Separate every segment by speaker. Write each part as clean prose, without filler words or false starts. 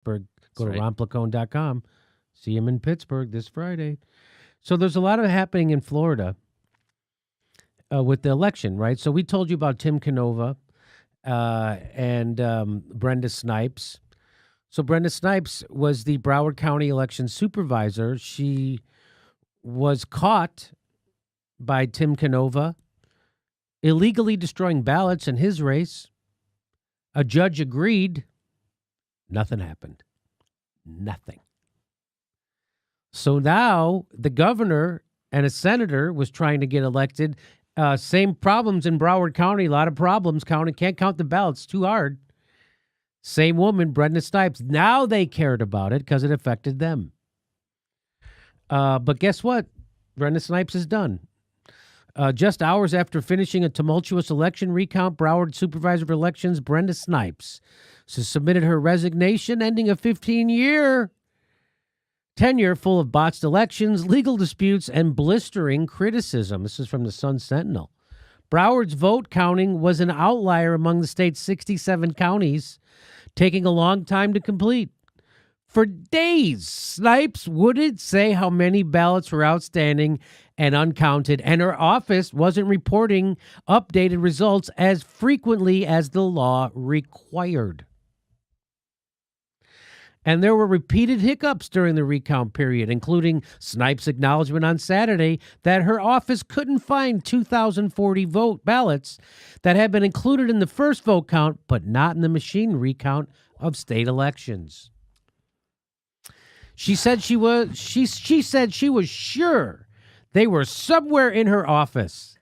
Speaker 1: Pittsburgh. Go
Speaker 2: That's
Speaker 1: to
Speaker 2: right.
Speaker 1: ronplacone.com. See him in Pittsburgh this Friday. So there's a lot of happening in Florida with the election, right? So we told you about Tim Canova and Brenda Snipes. So Brenda Snipes was the Broward County election supervisor. She was caught by Tim Canova illegally destroying ballots in his race. A judge agreed. Nothing happened. Nothing. So now the governor and a senator was trying to get elected. Same problems in Broward County. A lot of problems. Can't count the ballots. Too hard. Same woman, Brenda Snipes. Now they cared about it because it affected them. But guess what? Brenda Snipes is done. Just hours after finishing a tumultuous election recount, Broward Supervisor of Elections Brenda Snipes submitted her resignation, ending a 15-year tenure full of botched elections, legal disputes, and blistering criticism. This is from the Sun-Sentinel. Broward's vote counting was an outlier among the state's 67 counties, taking a long time to complete. For days, Snipes wouldn't say how many ballots were outstanding and uncounted, and her office wasn't reporting updated results as frequently as the law required. And there were repeated hiccups during the recount period, including Snipes' acknowledgement on Saturday that her office couldn't find 2,040 vote ballots that had been included in the first vote count, but not in the machine recount of state elections. She said she was sure they were somewhere in her office.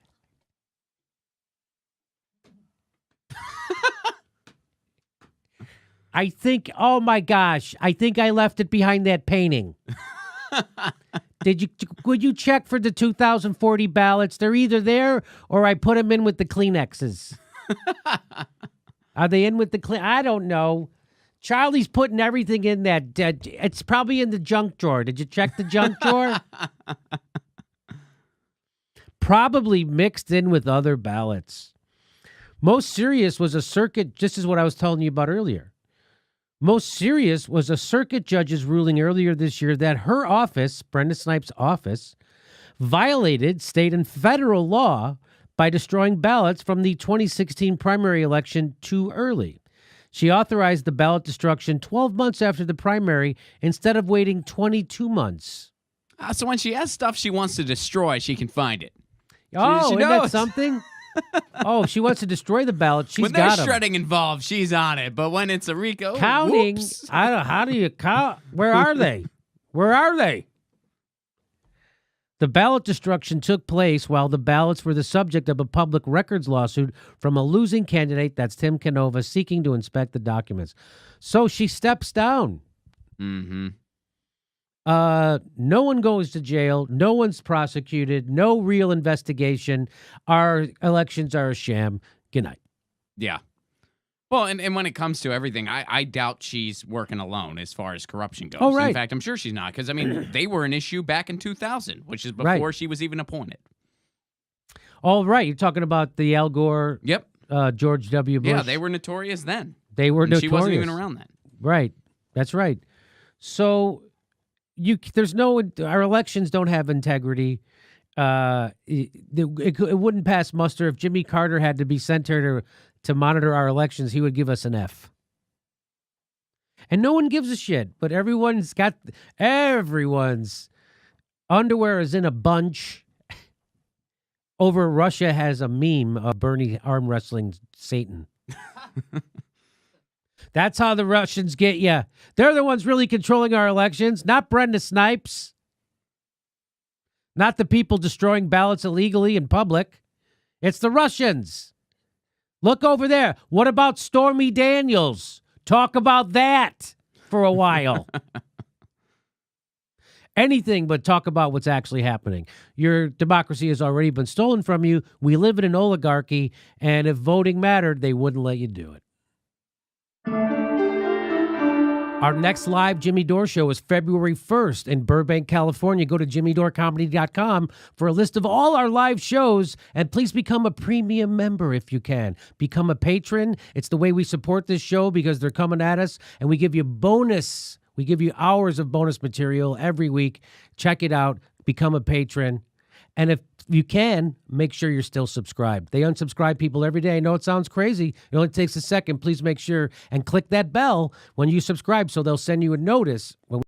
Speaker 1: Oh my gosh, I think I left it behind that painting. Would you check for the 2,040 ballots? They're either there or I put them in with the Kleenexes. Are they in with the I don't know. Charlie's putting everything in that. It's probably in the junk drawer. Did you check the junk drawer? Probably mixed in with other ballots. Most serious was a circuit, just as what I was telling you about earlier. Most serious was a circuit judge's ruling earlier this year that her office, Brenda Snipes' office, violated state and federal law by destroying ballots from the 2016 primary election too early. She authorized the ballot destruction 12 months after the primary instead of waiting 22 months.
Speaker 2: So when she has stuff she wants to destroy, she can find it.
Speaker 1: Oh,
Speaker 2: she
Speaker 1: isn't that something? Oh, she wants to destroy the ballot. She's
Speaker 2: when
Speaker 1: got
Speaker 2: there's shredding involved, she's on it. But when it's a RICO,
Speaker 1: counting,
Speaker 2: whoops.
Speaker 1: how do you count? Where are they? Where are they? The ballot destruction took place while the ballots were the subject of a public records lawsuit from a losing candidate, that's Tim Canova, seeking to inspect the documents. So she steps down.
Speaker 2: Mm-hmm.
Speaker 1: No one goes to jail. No one's prosecuted. No real investigation. Our elections are a sham. Good night.
Speaker 2: Yeah. Well, and when it comes to everything, I doubt she's working alone as far as corruption goes.
Speaker 1: Oh, right.
Speaker 2: In fact, I'm sure she's not, because, I mean, they were an issue back in 2000, which is before she was even appointed.
Speaker 1: All right. You're talking about the Al Gore,
Speaker 2: Yep.
Speaker 1: George W. Bush.
Speaker 2: Yeah, they were notorious then.
Speaker 1: They were notorious.
Speaker 2: She wasn't even around then.
Speaker 1: Right. That's right. So our elections don't have integrity. It wouldn't pass muster. If Jimmy Carter had to be sent here to monitor our elections, he would give us an F. And no one gives a shit, but everyone's underwear is in a bunch over Russia has a meme of Bernie arm wrestling Satan. That's how the Russians get you. They're the ones really controlling our elections, not Brenda Snipes. Not the people destroying ballots illegally in public. It's the Russians. Look over there. What about Stormy Daniels? Talk about that for a while. Anything but talk about what's actually happening. Your democracy has already been stolen from you. We live in an oligarchy, and if voting mattered, they wouldn't let you do it. Our next live Jimmy Dore show is February 1st in Burbank, California. Go to jimmydorcomedy.com for a list of all our live shows, and please become a premium member if you can. Become a patron. It's the way we support this show because they're coming at us, and we give you bonus. We give you hours of bonus material every week. Check it out. Become a patron. And if you can, make sure you're still subscribed. They unsubscribe people every day. I know it sounds crazy. It only takes a second. Please make sure and click that bell when you subscribe so they'll send you a notice when